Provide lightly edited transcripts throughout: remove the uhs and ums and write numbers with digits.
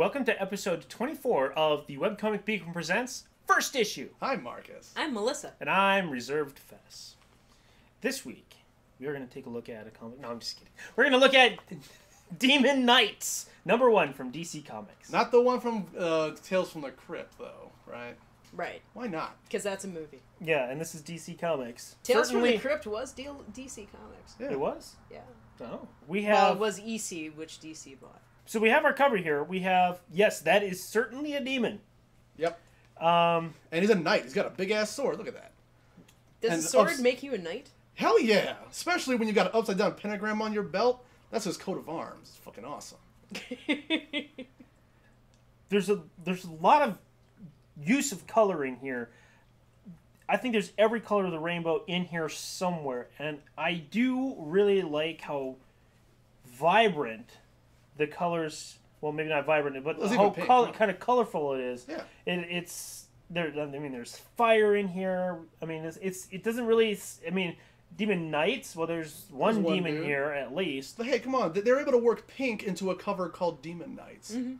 welcome to episode 24 of the Webcomic Beacon Presents First Issue. I'm Marcus. I'm Melissa. And I'm Reserved Fes. This week, we are going to take a look at a comic... No, I'm just kidding. We're going to look at Demon Knights, #1 from DC Comics. Not the one from Tales from the Crypt, though, right? Right. Why not? Because that's a movie. Yeah, and this is DC Comics. Tales from the Crypt was DC Comics. Yeah. It was? Yeah. Oh. We have... Well, it was EC, which DC bought. So we have our cover here. We have... Yes, that is certainly a demon. Yep. And he's a knight. He's got a big-ass sword. Look at that. Does a sword make you a knight? Hell yeah. Especially when you've got an upside-down pentagram on your belt. That's his coat of arms. It's fucking awesome. There's a lot of use of color in here. I think there's every color of the rainbow in here somewhere. And I do really like how vibrant the colors... Well, maybe not vibrant, but how kind of colorful it is. Yeah. It's there. I mean, there's fire in here. I mean, it doesn't really. I mean, Demon Knights. Well, there's one demon dude here at least. But hey, come on! They're able to work pink into a cover called Demon Knights. Mm-hmm.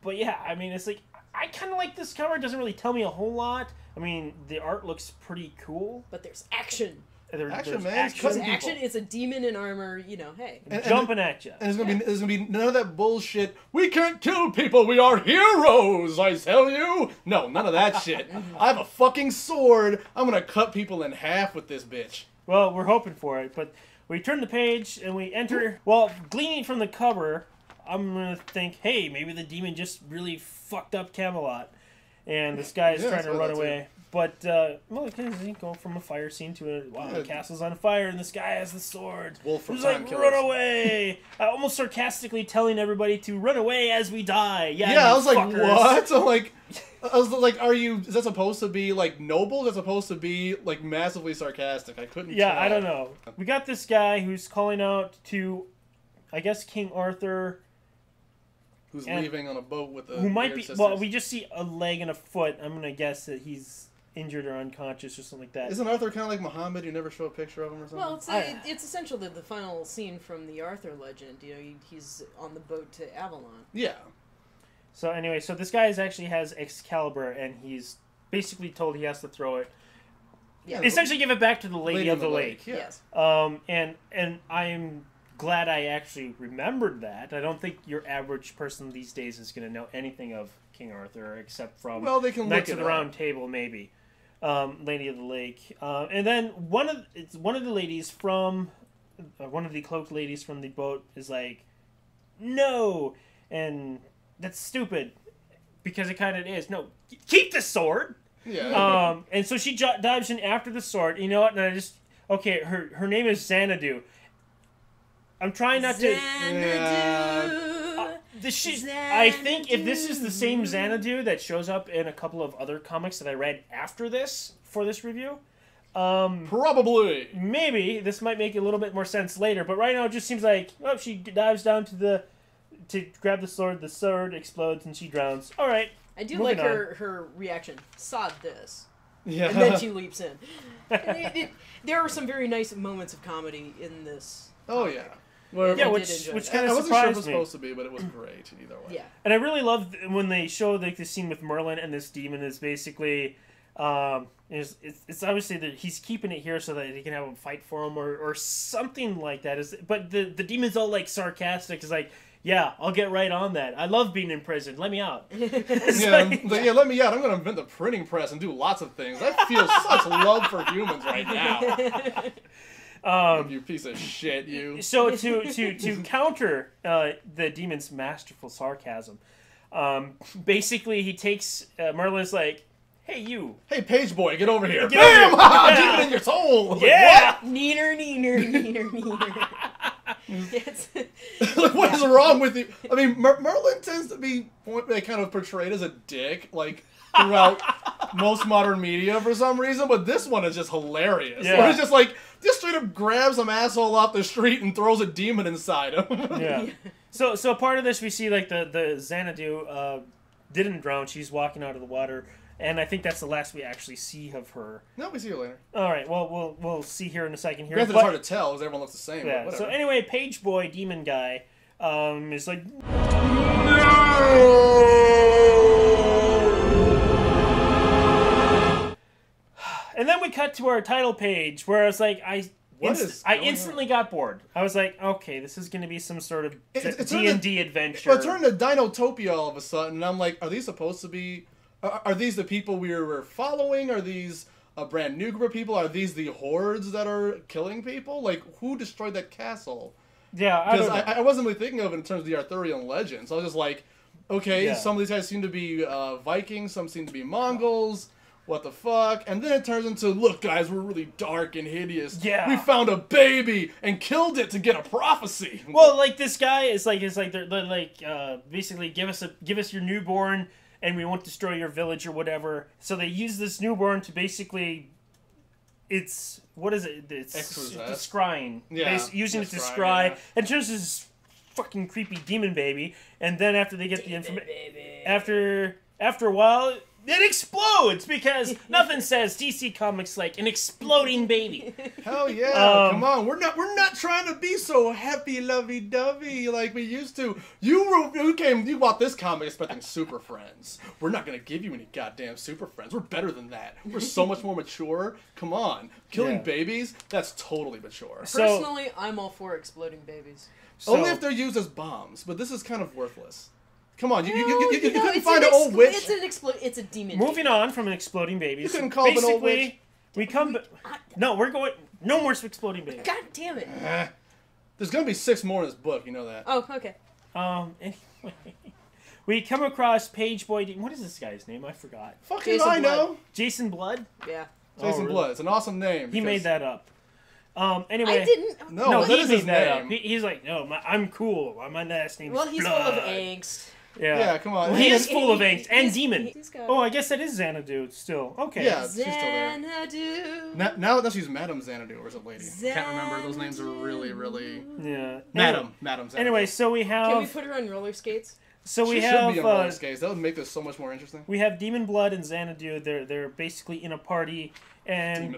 But yeah, I mean, it's like I kind of like this cover. It doesn't really tell me a whole lot. I mean, the art looks pretty cool. But there's action. Action, man. Action. It's a demon in armor, you know, hey. And jumping at you. And there's gonna be none of that bullshit. We can't kill people. We are heroes, I tell you. No, none of that shit. I have a fucking sword. I'm gonna cut people in half with this bitch. Well, we're hoping for it, but we turn the page and we enter. Well, gleaning from the cover, I'm gonna think, hey, maybe the demon just really fucked up Camelot, and this guy is trying to run away. But, well, he go from a fire scene to the castle's on fire, and this guy has the sword. Wolf from He's like, run away! Almost sarcastically telling everybody to run away as we die. Yeah, I was like, what? I was like, is that supposed to be, like, noble? Is that supposed to be, like, massively sarcastic? I couldn't tell. I don't know. We got this guy who's calling out to, I guess, King Arthur... Who's leaving on a boat with the... Who might be... Sisters. Well, we just see a leg and a foot. I'm going to guess that he's... injured or unconscious or something like that. Isn't Arthur kind of like Muhammad? You never show a picture of him or something? Well, it's essentially the final scene from the Arthur legend. You know, he's on the boat to Avalon. Yeah. So anyway, this guy actually has Excalibur, and he's basically told he has to throw it. Yeah. Essentially give it back to the Lady of the Lake. Yeah. Yes. And I'm glad I actually remembered that. I don't think your average person these days is going to know anything of King Arthur except from they can Knights of the Round Table, maybe. Lady of the Lake, and then one of the ladies from one of the cloaked ladies from the boat is like, no, and that's stupid because it kind of is. No, keep the sword. Yeah. And so she dives in after the sword. You know what? And her name is Xanadu. I'm trying not to. I think if this is the same Xanadu that shows up in a couple of other comics that I read after this, for this review... probably. Maybe. This might make a little bit more sense later, but right now it just seems like, she dives down to grab the sword explodes, and she drowns. Alright. I do like her reaction. Sod this. Yeah. And then she leaps in. There are some very nice moments of comedy in this. Oh, comic. Yeah. Which kind of surprised me. I wasn't sure it was supposed to be, but it was great either way. Yeah. And I really love when they show like the scene with Merlin and this demon is basically, it's obviously that he's keeping it here so that he can have him fight for him or something like that. But the demon's all like sarcastic. It's like, yeah, I'll get right on that. I love being in prison. Let me out. Let me out. I'm going to invent the printing press and do lots of things. I feel such love for humans right now. You piece of shit, you. So to counter the demon's masterful sarcasm, basically he takes Merlin's like, hey you, hey page boy, get over here, get bam, over here. Demon in your soul. Yeah, like, neener. Like, what is wrong with you? I mean, Merlin tends to be kind of portrayed as a dick, like throughout most modern media for some reason, but this one is just hilarious. Yeah. Where it's just like, just straight up grabs some asshole off the street and throws a demon inside him. Yeah. So part of this we see like the Xanadu didn't drown. She's walking out of the water, and I think that's the last we actually see of her. No, we see her later. All right. Well, we'll see here in a second. Here, it's hard to tell because everyone looks the same. Yeah. So anyway, Page Boy Demon Guy is like. And then we cut to our title page, where I was like, I instantly got bored. I was like, okay, this is going to be some sort of D&D adventure. It turned to Dinotopia all of a sudden, and I'm like, are these supposed to be... Are these the people we were following? Are these a brand new group of people? Are these the hordes that are killing people? Like, who destroyed that castle? Yeah, Because I wasn't really thinking of it in terms of the Arthurian legends. I was just like, okay, some of these guys seem to be Vikings, some seem to be Mongols. What the fuck? And then it turns into, look, guys, we're really dark and hideous. Yeah. We found a baby and killed it to get a prophecy. Well, like, this guy is like they're like basically give us your newborn and we won't destroy your village or whatever. So they use this newborn to basically, it's what is it? It's scrying. Yeah. Using it to scry. And turns this fucking creepy demon baby. And then after they get the information, after a while, it explodes because nothing says DC Comics like an exploding baby. Hell yeah! Come on, we're not trying to be so happy, lovey-dovey like we used to. You bought this comic expecting Super Friends. We're not gonna give you any goddamn Super Friends. We're better than that. We're so much more mature. Come on, killing babies, that's totally mature. Personally, I'm all for exploding babies. Only if they're used as bombs, but this is kind of worthless. Come on, you couldn't find an old witch. It's a demon. Moving on from an exploding baby. You couldn't call it an old witch. No more exploding babies. God damn it. There's gonna be 6 more in this book, you know that. Oh, okay. Anyway, we come across Page Boy. What is this guy's name? I forgot. Fucking I know. Jason Blood? Yeah. Jason Blood. It's an awesome name. He made that up. Anyway, I didn't. No, he is made his that name. up. He's like, no, I'm cool. My last name's Well, he's Blood. full of angst. Yeah, come on. Well, he is full of angst and demon. Got... Oh, I guess that is Xanadu still. Okay. Yeah, she's still there. Xanadu. Now she's Madam Xanadu, or is it Lady? Can't remember. Those names are really... Yeah. Madam Xanadu. Anyway, so we have... Can we put her on roller skates? So we she have... should be on roller skates. That would make this so much more interesting. We have Demon Blood and Xanadu. They're basically in a party, and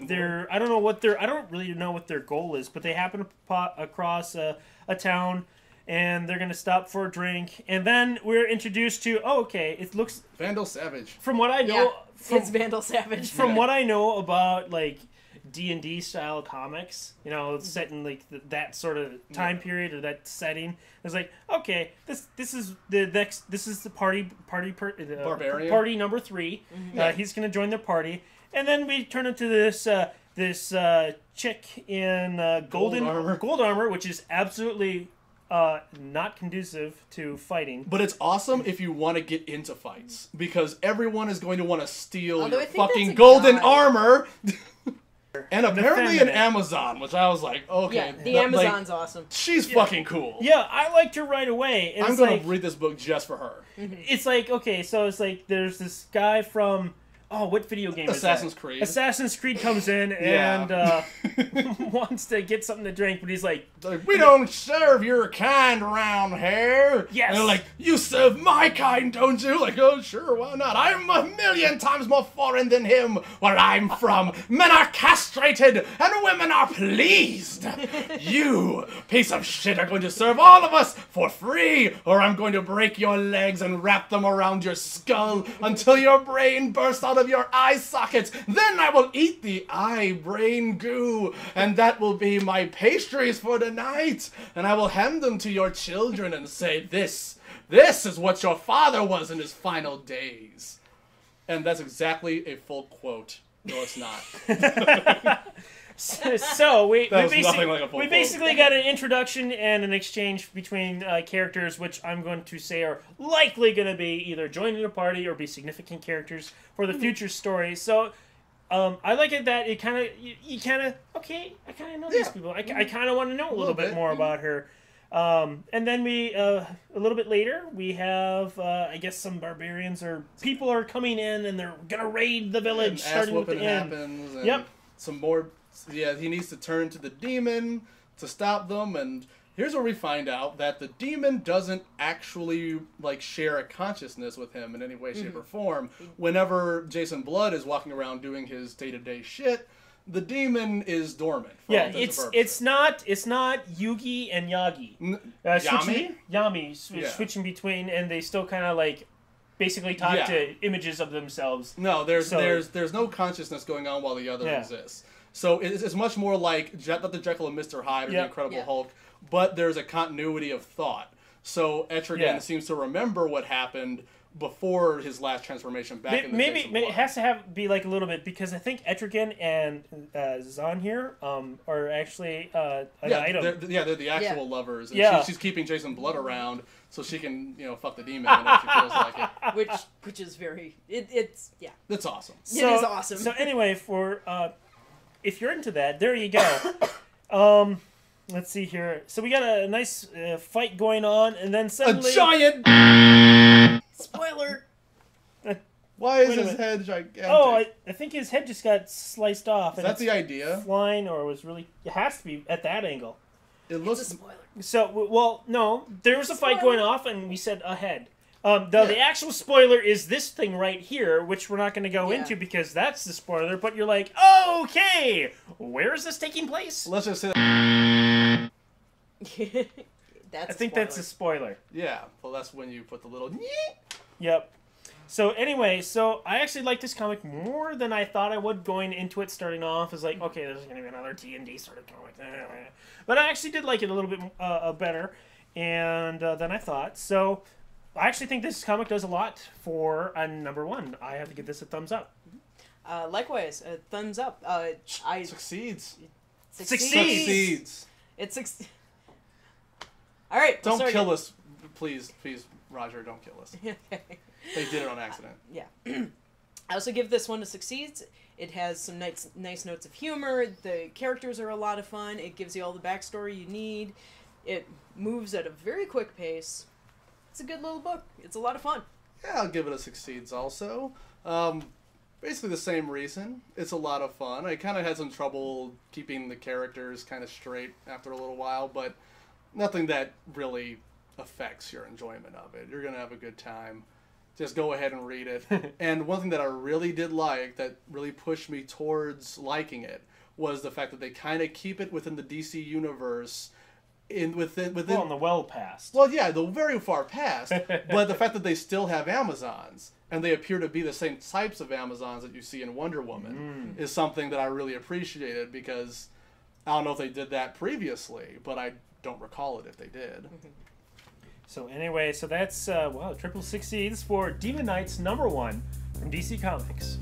I don't really know what their goal is, but they happen to across a town, and they're going to stop for a drink. And then we're introduced to, it looks... Vandal Savage. From what I know... It's Vandal Savage. From what I know about, like, D&D style comics, you know, it's set in, like, that sort of time period or that setting. It's like, okay, this is the party Barbarian. Party number 3. He's going to join the party. And then we turn into this chick in gold armor, which is absolutely... not conducive to fighting. But it's awesome if you want to get into fights. Because everyone is going to want to steal your fucking golden armor. And apparently an Amazon, which I was like, okay. Yeah, the Amazon's awesome. She's fucking cool. Yeah, I liked her right away. I'm going to read this book just for her. It's like, okay, so it's like there's this guy from... Oh, what video game is that? Assassin's Creed. Assassin's Creed comes in and wants to get something to drink, but he's like... We don't serve your kind around here. Yes. And they're like, you serve my kind, don't you? Like, oh, sure, why not? I'm 1,000,000 times more foreign than him where I'm from. Men are castrated and women are pleased. You, piece of shit, are going to serve all of us for free, or I'm going to break your legs and wrap them around your skull until your brain bursts out of your eye sockets. Then I will eat the eye-brain goo, and that will be my pastries for tonight. And I will hand them to your children and say, this is what your father was in his final days. And that's exactly a full quote. No, it's not. So we like basically got an introduction and an exchange between characters, which I'm going to say are likely going to be either joining a party or be significant characters for the future story. So I like it that it kind of I kind of know these people. I kind of want to know a little bit more about her. And then we a little bit later we have I guess some barbarians or people are coming in and they're gonna raid the village, starting with the inn. Happens and yep. Some more. Yeah, he needs to turn to the demon to stop them, and here's where we find out that the demon doesn't actually like share a consciousness with him in any way, shape, or form. Whenever Jason Blood is walking around doing his day-to-day shit, The demon is dormant. Yeah, it's not Yugi and Yagi. Yami? Switching between, and they still kind of like basically talk to images of themselves. No, there's no consciousness going on while the other exists. So it's much more like Dr. Jekyll and Mr. Hyde or the Incredible Hulk, but there's a continuity of thought. So Etrigan seems to remember what happened before his last transformation back in the maybe days of it has to be like a little bit, because I think Etrigan and Zahn here are actually an item. They're the actual lovers. And she's keeping Jason Blood around so she can fuck the demon whenever she feels like it. Which is very it's awesome. It is awesome. So anyway, for if you're into that, there you go. Let's see here. So we got a nice fight going on, and then suddenly a giant. Spoiler. Why is his head gigantic? Oh, I think his head just got sliced off. Is that the idea? Flying, or was really? It has to be at that angle. It looks. It's a spoiler. So, well, no, there was a fight going off, and we said a head. The actual spoiler is this thing right here, which we're not going to go into because that's the spoiler. But you're like, okay, where is this taking place? Let's just say. I think that's a spoiler. Yeah, well, that's when you put the little. Yep. So anyway, I actually like this comic more than I thought I would going into it. Starting off as like, okay, there's going to be another TND sort of comic, but I actually did like it a little bit better, and than I thought. So I actually think this comic does a lot for number one. I have to give this a thumbs up. Likewise, a thumbs up. Succeeds. It succeeds. All right. Don't kill us, please, Roger. Don't kill us. They did it on accident. Yeah. I also give this one a succeeds. It has some nice notes of humor. The characters are a lot of fun. It gives you all the backstory you need. It moves at a very quick pace. It's a good little book. It's a lot of fun. Yeah, I'll give it a succeeds also. Basically the same reason. It's a lot of fun. I kind of had some trouble keeping the characters kind of straight after a little while, but nothing that really affects your enjoyment of it. You're going to have a good time. Just go ahead and read it. And one thing that I really did like, that really pushed me towards liking it, was the fact that they kind of keep it within the DC universe. Within well, in the well past. Well, yeah, the very far past. But the fact that they still have Amazons, and they appear to be the same types of Amazons that you see in Wonder Woman, is something that I really appreciated, because I don't know if they did that previously, but I don't recall it if they did. So anyway, that's triple succeeds for Demon Knights #1 from DC Comics.